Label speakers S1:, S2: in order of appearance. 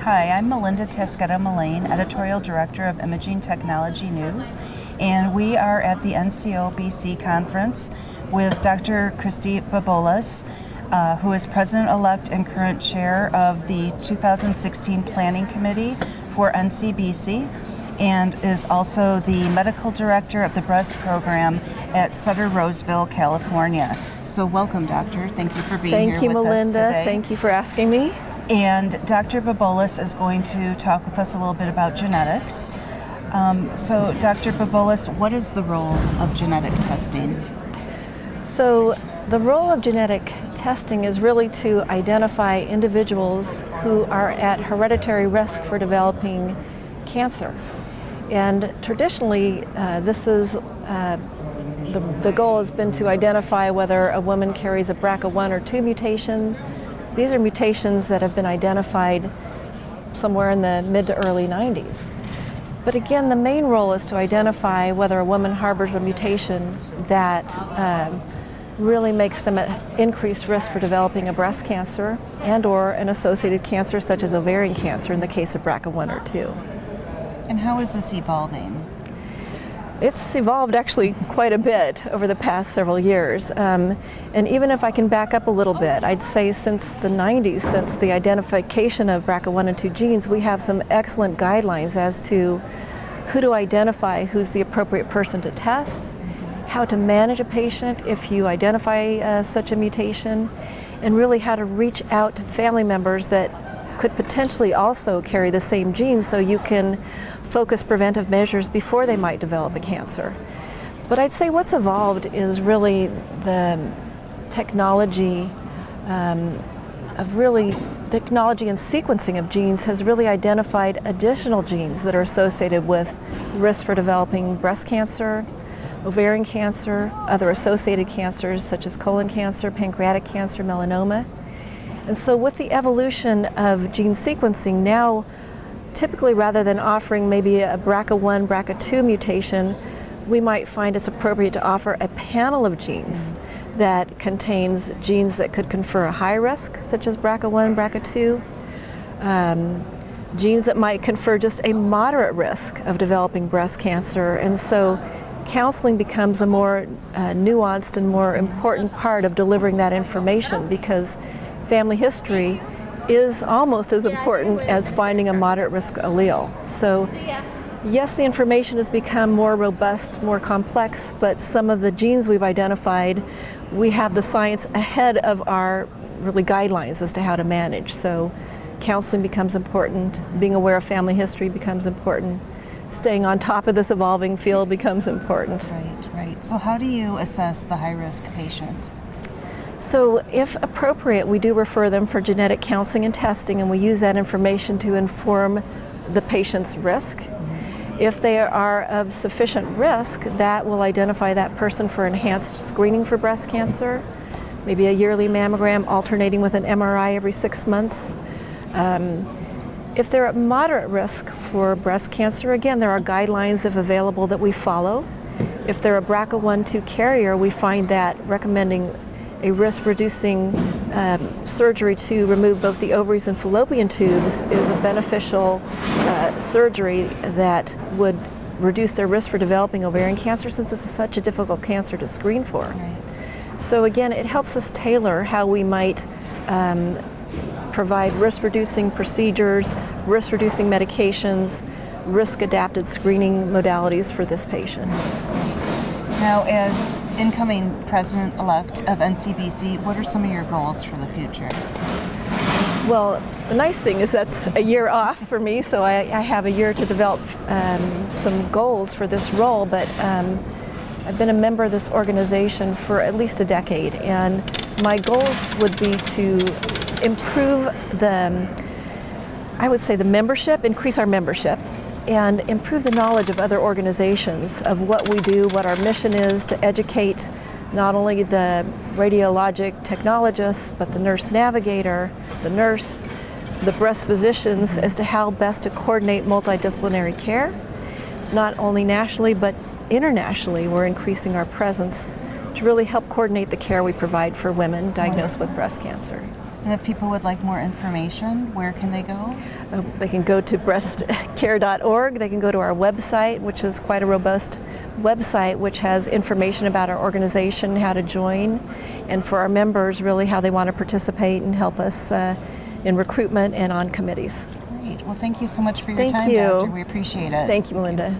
S1: Hi, I'm Melinda Tasqueta-Mullane, Editorial Director of Imaging Technology News, and we are at the NCoBC conference with Dr. Kristie Bobolis, who is President-elect and current Chair of the 2016 Planning Committee for NCBC, and is also the Medical Director of the Breast Program at Sutter Roseville, California. So welcome, Doctor. Thank you for being here with
S2: Melinda.
S1: us today.
S2: Thank you for asking me.
S1: And Dr. Bobolis is going to talk with us a little bit about genetics. So Dr. Bobolis, what is the role of genetic testing?
S2: So the role of genetic testing is really to identify individuals who are at hereditary risk for developing cancer. And traditionally, the goal has been to identify whether a woman carries a BRCA1 or 2 mutation. These are mutations that have been identified somewhere in the mid to early 90s. But again, the main role is to identify whether a woman harbors a mutation that really makes them at increased risk for developing a breast cancer and or an associated cancer such as ovarian cancer in the case of BRCA1 or 2.
S1: And how is this evolving?
S2: It's evolved actually quite a bit over the past several years. And even if I can back up a little bit, I'd say since the 90s, since the identification of BRCA1 and 2 genes, we have some excellent guidelines as to who to identify who's the appropriate person to test, how to manage a patient if you identify such a mutation, and really how to reach out to family members that could potentially also carry the same genes so you can focus preventive measures before they might develop a cancer. But I'd say what's evolved is really the technology and sequencing of genes has really identified additional genes that are associated with risk for developing breast cancer, ovarian cancer, other associated cancers such as colon cancer, pancreatic cancer, melanoma. And so with the evolution of gene sequencing now, typically rather than offering maybe a BRCA1, BRCA2 mutation, we might find it's appropriate to offer a panel of genes that contains genes that could confer a high risk, such as BRCA1, BRCA2, genes that might confer just a moderate risk of developing breast cancer. And so counseling becomes a more nuanced and more important part of delivering that information, because family history is almost as important as finding a moderate risk allele. So yes, the information has become more robust, more complex, but some of the genes we've identified, we have the science ahead of our really guidelines as to how to manage. So counseling becomes important, being aware of family history becomes important, staying on top of this evolving field becomes important.
S1: Right. So how do you assess the high-risk patient?
S2: So if appropriate, we do refer them for genetic counseling and testing, and we use that information to inform the patient's risk. If they are of sufficient risk, that will identify that person for enhanced screening for breast cancer, maybe a yearly mammogram alternating with an MRI every 6 months. If they're at moderate risk for breast cancer, again, there are guidelines, if available, that we follow. If they're a BRCA1/2 carrier, we find that recommending a risk-reducing surgery to remove both the ovaries and fallopian tubes is a beneficial surgery that would reduce their risk for developing ovarian cancer, since it's such a difficult cancer to screen for.
S1: Right.
S2: So again, it helps us tailor how we might provide risk-reducing procedures, risk-reducing medications, risk-adapted screening modalities for this patient.
S1: Now, as incoming President-elect of NCBC, what are some of your goals for the future?
S2: Well, the nice thing is that's a year off for me, so I have a year to develop some goals for this role, but I've been a member of this organization for at least a decade, and my goals would be to improve the membership, increase our membership, and improve the knowledge of other organizations of what we do, what our mission is, to educate not only the radiologic technologists, but the nurse navigator, the nurse, the breast physicians, as to how best to coordinate multidisciplinary care, not only nationally, but internationally. We're increasing our presence to really help coordinate the care we provide for women diagnosed with breast cancer.
S1: And if people would like more information, where can they go?
S2: They can go to breastcare.org. They can go to our website, which is quite a robust website, which has information about our organization, how to join, and for our members, really how they want to participate and help us in recruitment and on committees.
S1: Great. Well, thank you so much for your
S2: Thank
S1: time,
S2: you.
S1: Doctor. We appreciate it.
S2: Thank you, Melinda.